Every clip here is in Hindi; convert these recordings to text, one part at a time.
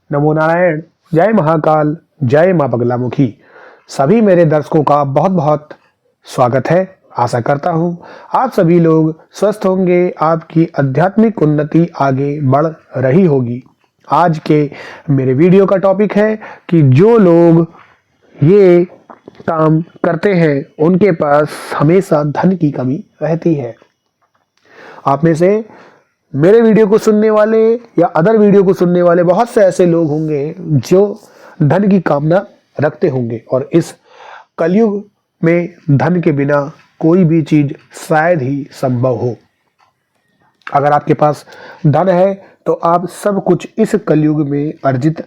नमो नारायण। जय महाकाल, जय माँ बगलामुखी। सभी मेरे दर्शकों का बहुत बहुत स्वागत है। आशा करता हूँ आप सभी लोग स्वस्थ होंगे, आपकी आध्यात्मिक उन्नति आगे बढ़ रही होगी। आज के मेरे वीडियो का टॉपिक है कि जो लोग ये काम करते हैं उनके पास हमेशा धन की कमी रहती है। आप में से मेरे वीडियो को सुनने वाले या अदर वीडियो को सुनने वाले बहुत से ऐसे लोग होंगे जो धन की कामना रखते होंगे, और इस कलयुग में धन के बिना कोई भी चीज शायद ही संभव हो। अगर आपके पास धन है तो आप सब कुछ इस कलयुग में अर्जित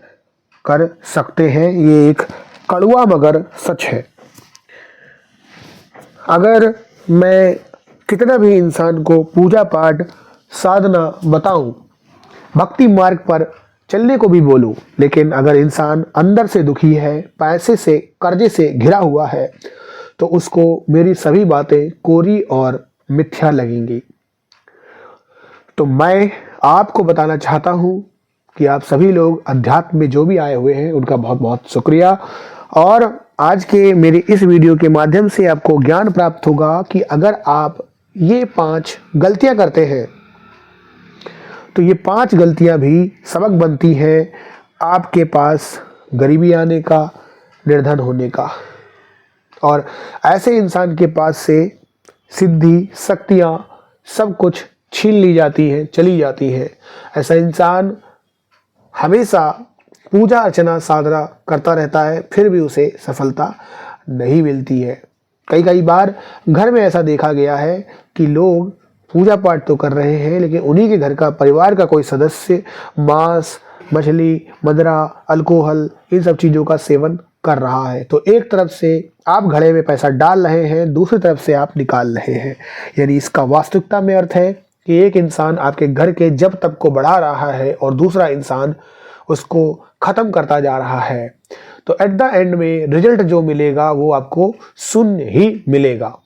कर सकते हैं। ये एक कड़वा मगर सच है। अगर मैं कितना भी इंसान को पूजा पाठ साधना बताऊं, भक्ति मार्ग पर चलने को भी बोलूं, लेकिन अगर इंसान अंदर से दुखी है, पैसे से कर्जे से घिरा हुआ है, तो उसको मेरी सभी बातें कोरी और मिथ्या लगेंगी। तो मैं आपको बताना चाहता हूं कि आप सभी लोग अध्यात्म में जो भी आए हुए हैं उनका बहुत बहुत शुक्रिया। और आज के मेरे इस वीडियो के माध्यम से आपको ज्ञान प्राप्त होगा कि अगर आप ये 5 गलतियां करते हैं तो ये 5 गलतियां भी सबक बनती हैं आपके पास गरीबी आने का, निर्धन होने का। और ऐसे इंसान के पास से सिद्धि, शक्तियां सब कुछ छीन ली जाती हैं, चली जाती हैं। ऐसा इंसान हमेशा पूजा अर्चना साधना करता रहता है, फिर भी उसे सफलता नहीं मिलती है। कई बार घर में ऐसा देखा गया है कि लोग पूजा पाठ तो कर रहे हैं, लेकिन उन्हीं के घर का, परिवार का कोई सदस्य मांस, मछली, मदिरा, अल्कोहल, इन सब चीज़ों का सेवन कर रहा है। तो एक तरफ से आप घड़े में पैसा डाल रहे हैं, दूसरी तरफ से आप निकाल रहे हैं। यानी इसका वास्तविकता में अर्थ है कि एक इंसान आपके घर के जब तक को बढ़ा रहा है और दूसरा इंसान उसको खत्म करता जा रहा है। तो एट द एंड में रिजल्ट जो मिलेगा वो आपको शून्य ही मिलेगा।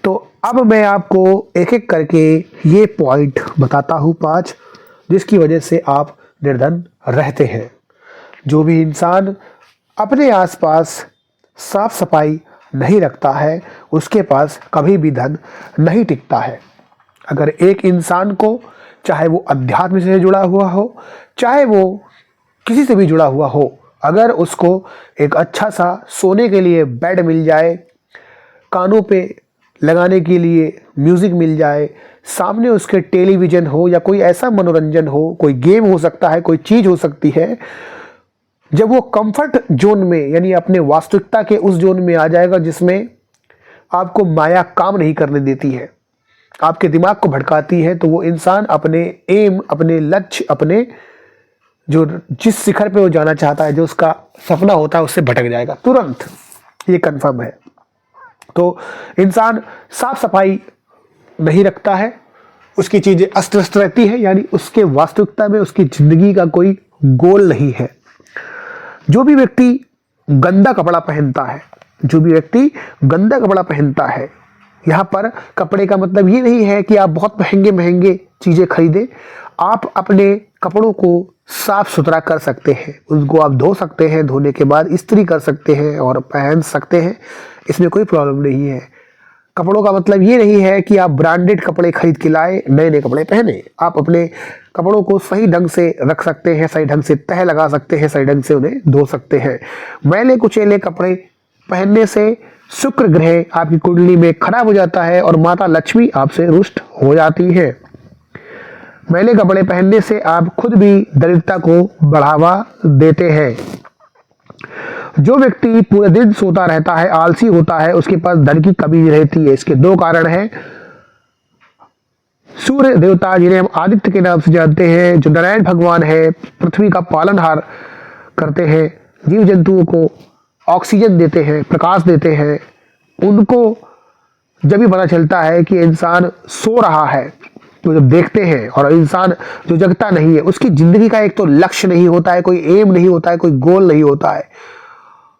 तो अब मैं आपको एक एक करके ये पॉइंट बताता हूँ 5, जिसकी वजह से आप निर्धन रहते हैं। जो भी इंसान अपने आसपास साफ सफाई नहीं रखता है उसके पास कभी भी धन नहीं टिकता है। अगर एक इंसान को, चाहे वो अध्यात्म से जुड़ा हुआ हो, चाहे वो किसी से भी जुड़ा हुआ हो, अगर उसको एक अच्छा सा सोने के लिए बेड मिल जाए, कानों पे लगाने के लिए म्यूजिक मिल जाए, सामने उसके टेलीविज़न हो या कोई ऐसा मनोरंजन हो, कोई गेम हो सकता है, कोई चीज़ हो सकती है, जब वो कंफर्ट जोन में यानी अपने वास्तविकता के उस जोन में आ जाएगा जिसमें आपको माया काम नहीं करने देती है, आपके दिमाग को भटकाती है, तो वो इंसान अपने एम, अपने लक्ष्य, अपने जो जिस शिखर पे वो जाना चाहता है, जो उसका सपना होता है, उससे भटक जाएगा तुरंत। ये कंफर्म है। तो इंसान साफ सफाई नहीं रखता है, उसकी चीजें अस्त व्यस्त रहती है, यानी उसके वास्तविकता में उसकी जिंदगी का कोई गोल नहीं है। जो भी व्यक्ति गंदा कपड़ा पहनता है, जो भी व्यक्ति गंदा कपड़ा पहनता है, यहाँ पर कपड़े का मतलब ये नहीं है कि आप बहुत महंगे महंगे चीजें खरीदें। आप अपने कपड़ों को साफ सुथरा कर सकते हैं, उनको आप धो सकते हैं, धोने के बाद इस्त्री कर सकते हैं और पहन सकते हैं, इसमें कोई प्रॉब्लम नहीं है। कपड़ों का मतलब ये नहीं है कि आप ब्रांडेड कपड़े खरीद के लाए, नए नए कपड़े पहने। आप अपने कपड़ों को सही ढंग से रख सकते हैं, सही ढंग से तह लगा सकते हैं, सही ढंग से उन्हें धो सकते हैं। मैले कुचेले कपड़े पहनने से शुक्र ग्रह आपकी कुंडली में खराब हो जाता है और माता लक्ष्मी आपसे रुष्ट हो जाती है। मैले कपड़े पहनने से आप खुद भी दरिद्रता को बढ़ावा देते हैं। जो व्यक्ति पूरे दिन सोता रहता है, आलसी होता है, उसके पास धन की कमी रहती है। इसके 2 कारण हैं। सूर्य देवता, जिन्हें हम आदित्य के नाम से जानते हैं, जो नारायण भगवान है, पृथ्वी का पालनहार करते हैं, जीव जंतुओं को ऑक्सीजन देते हैं, प्रकाश देते हैं, उनको जब भी पता चलता है कि इंसान सो रहा है, तो जब देखते हैं, और इंसान जो जगता नहीं है उसकी जिंदगी का एक तो लक्ष्य नहीं होता है, कोई एम नहीं होता है, कोई गोल नहीं होता है।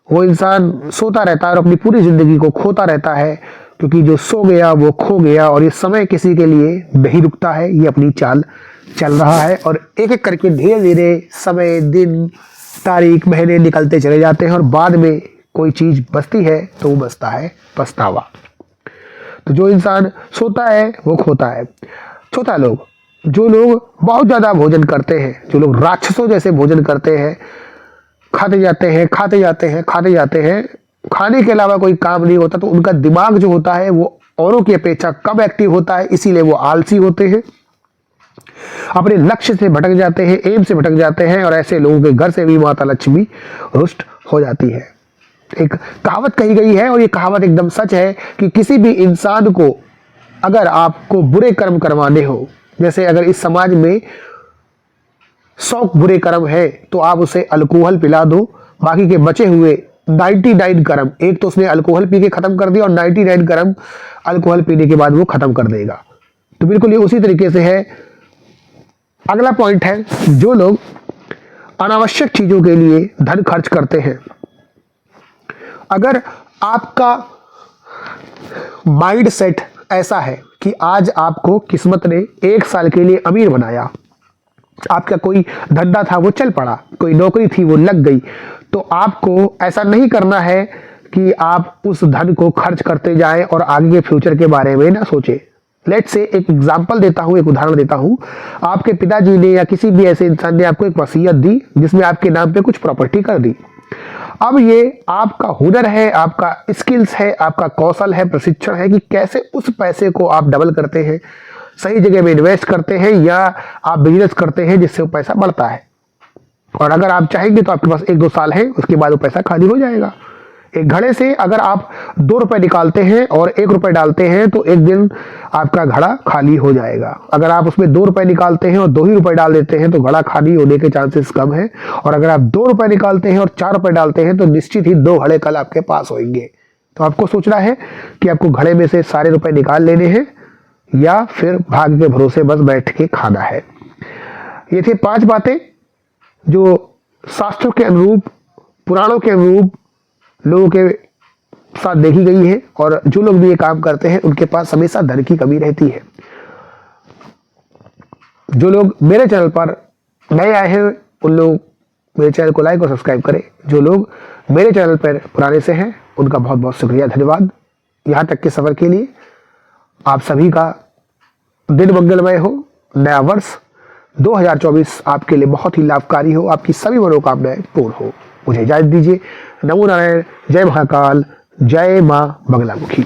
वो इंसान सोता रहता है और अपनी पूरी जिंदगी को खोता रहता है, क्योंकि जो सो गया वो खो गया, और ये समय किसी के लिए नहीं रुकता है, ये अपनी चाल चल रहा है और एक एक करके धीरे धीरे समय, दिन, तारीख, महीने निकलते चले जाते हैं और बाद में कोई चीज़ बचती है तो वो बचता है पछतावा। तो जो इंसान सोता है वो खोता है। चौथा लोग, जो लोग बहुत ज़्यादा भोजन करते हैं, जो लोग राक्षसों जैसे भोजन करते हैं, खाते जाते हैं, खाते जाते हैं, खाते जाते हैं, खाने के अलावा कोई काम नहीं होता, तो उनका दिमाग जो होता है वो औरों की अपेक्षा कम एक्टिव होता है, इसीलिए वो आलसी होते हैं, अपने लक्ष्य से भटक जाते हैं, एम से भटक जाते हैं और ऐसे लोगों के घर से भी माता लक्ष्मी रुष्ट हो जाती है। एक कहावत कही गई है और ये कहावत एकदम सच है कि किसी भी इंसान को अगर आपको बुरे कर्म करवाने हो, जैसे अगर इस समाज में 100 बुरे कर्म है तो आप उसे अल्कोहल पिला दो, बाकी के बचे हुए 99 कर्म, एक तो उसने अल्कोहल पी के खत्म कर दिया और 99 कर्म अल्कोहल पीने के बाद वो खत्म कर देगा। तो बिल्कुल ये उसी तरीके से है। अगला पॉइंट है, जो लोग अनावश्यक चीजों के लिए धन खर्च करते हैं। अगर आपका माइंड सेट ऐसा है कि आज आपको किस्मत ने 1 साल के लिए अमीर बनाया, आपका कोई धंधा था वो चल पड़ा, कोई नौकरी थी वो लग गई, तो आपको ऐसा नहीं करना है कि आप उस धन को खर्च करते जाएं और आगे के फ्यूचर के बारे में ना सोचें। लेट्स से एक एग्जांपल देता हूं, एक उदाहरण देता हूं। आपके पिताजी ने या किसी भी ऐसे इंसान ने आपको एक वसीयत दी जिसमें आपके नाम पे कुछ प्रॉपर्टी कर दी। अब ये आपका हुनर है, आपका स्किल्स है, आपका कौशल है, प्रशिक्षण है कि कैसे उस पैसे को आप डबल करते हैं, सही जगह में इन्वेस्ट करते हैं या आप बिजनेस करते हैं जिससे वो पैसा बढ़ता है। और अगर आप चाहेंगे तो आपके पास 1-2 साल है, उसके बाद वो पैसा खाली हो जाएगा। एक घड़े से अगर आप 2 रुपए निकालते हैं और 1 रुपए डालते हैं तो एक दिन आपका घड़ा खाली हो जाएगा। अगर आप उसमें 2 रुपए निकालते हैं और 2 ही रुपए डाल देते हैं तो घड़ा खाली होने के चांसेस कम है। और अगर आप 2 रुपए निकालते हैं और 4 रुपए डालते हैं तो निश्चित ही 2 घड़े कल आपके पास होंगे। तो आपको सोचना है कि आपको घड़े में से सारे रुपए निकाल लेने हैं या फिर भाग्य के भरोसे बस बैठ के खाना है। ये थे 5 बातें जो शास्त्रों के अनुरूप, पुराणों के अनुरूप लोगों के साथ देखी गई है और जो लोग भी ये काम करते हैं उनके पास हमेशा धन की कमी रहती है। जो लोग मेरे चैनल पर नए आए हैं उन लोग मेरे चैनल को लाइक और सब्सक्राइब करें। जो लोग मेरे चैनल पर पुराने से हैं उनका बहुत बहुत शुक्रिया, धन्यवाद। यहाँ तक के सफर के लिए आप सभी का दिन मंगलमय हो, नया वर्ष 2024 आपके लिए बहुत ही लाभकारी हो, आपकी सभी मनोकामनाएं पूर्ण हो। मुझे इजाजत दीजिए। नमो नारायण, जय महाकाल, जय मां बगलामुखी।